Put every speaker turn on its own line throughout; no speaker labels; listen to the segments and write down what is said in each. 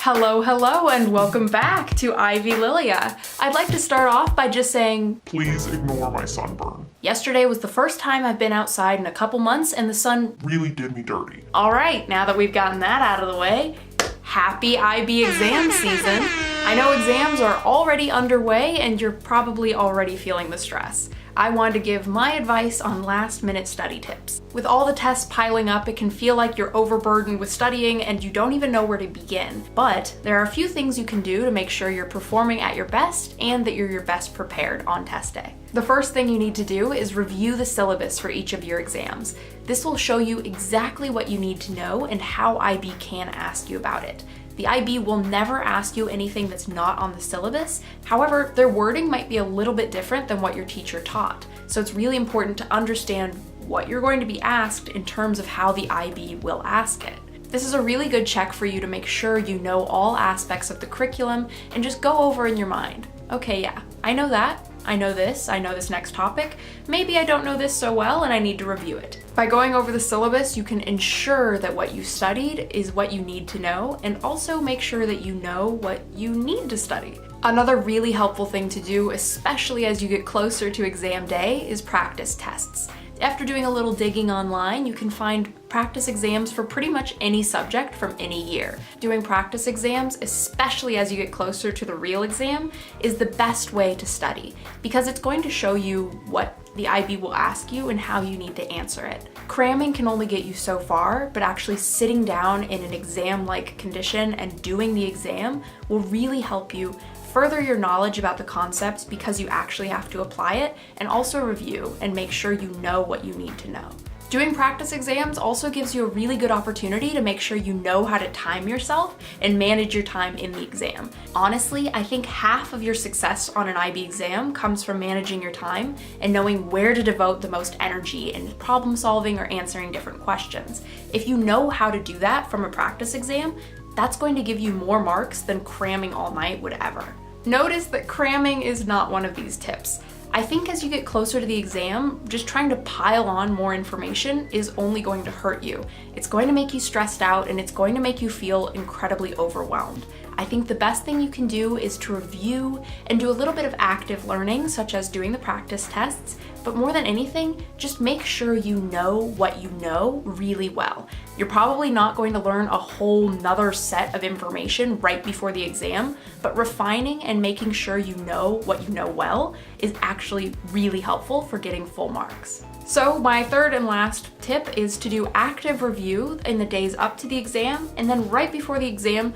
Hello, and welcome back to Ivy Lilia. I'd like to start off by just saying,
please ignore my sunburn.
Yesterday was the first time I've been outside in a couple months and the sun
really did me dirty.
All right, now that we've gotten that out of the way, happy IB exam season. I know exams are already underway and you're probably already feeling the stress. I wanted to give my advice on last-minute study tips. With all the tests piling up, it can feel like you're overburdened with studying and you don't even know where to begin. But there are a few things you can do to make sure you're performing at your best and that you're your best prepared on test day. The first thing you need to do is review the syllabus for each of your exams. This will show you exactly what you need to know and how IB can ask you about it. The IB will never ask you anything that's not on the syllabus. However, their wording might be a little bit different than what your teacher taught. So it's really important to understand what you're going to be asked in terms of how the IB will ask it. This is a really good check for you to make sure you know all aspects of the curriculum and just go over in your mind. Okay, yeah, I know that. I know this next topic. Maybe I don't know this so well and I need to review it. By going over the syllabus, you can ensure that what you studied is what you need to know and also make sure that you know what you need to study. Another really helpful thing to do, especially as you get closer to exam day, is practice tests. After doing a little digging online, you can find practice exams for pretty much any subject from any year. Doing practice exams, especially as you get closer to the real exam, is the best way to study because it's going to show you what the IB will ask you and how you need to answer it. Cramming can only get you so far, but actually sitting down in an exam-like condition and doing the exam will really help you further your knowledge about the concepts because you actually have to apply it and also review and make sure you know what you need to know. Doing practice exams also gives you a really good opportunity to make sure you know how to time yourself and manage your time in the exam. Honestly, I think half of your success on an IB exam comes from managing your time and knowing where to devote the most energy in problem solving or answering different questions. If you know how to do that from a practice exam, that's going to give you more marks than cramming all night would ever. Notice that cramming is not one of these tips. I think as you get closer to the exam, just trying to pile on more information is only going to hurt you. It's going to make you stressed out and it's going to make you feel incredibly overwhelmed. I think the best thing you can do is to review and do a little bit of active learning, such as doing the practice tests, but more than anything, just make sure you know what you know really well. You're probably not going to learn a whole nother set of information right before the exam, but refining and making sure you know what you know well is actually really helpful for getting full marks. So my third and last tip is to do active review in the days up to the exam, and then right before the exam,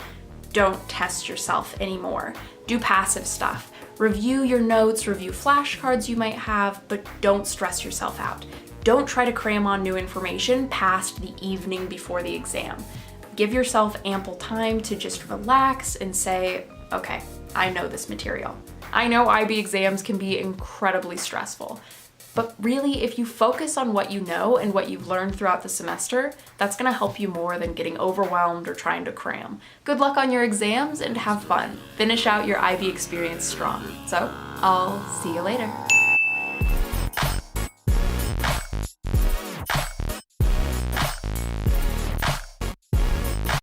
don't test yourself anymore. Do passive stuff. Review your notes, review flashcards you might have, but don't stress yourself out. Don't try to cram on new information past the evening before the exam. Give yourself ample time to just relax and say, okay, I know this material. I know IB exams can be incredibly stressful, but really, if you focus on what you know and what you've learned throughout the semester, that's gonna help you more than getting overwhelmed or trying to cram. Good luck on your exams and have fun. Finish out your IB experience strong. So, I'll see you later.